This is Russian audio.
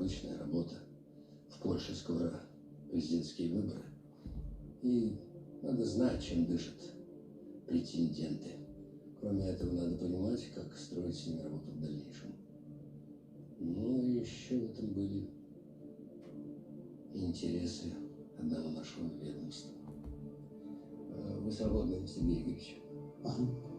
обычная работа. В Польше скоро президентские выборы. И надо знать, чем дышат претенденты. Кроме этого, надо понимать, как строить с ними работу в дальнейшем. Ну и еще в этом были интересы одного нашего ведомства. Вы свободны, Сергей Игоревич? Ага.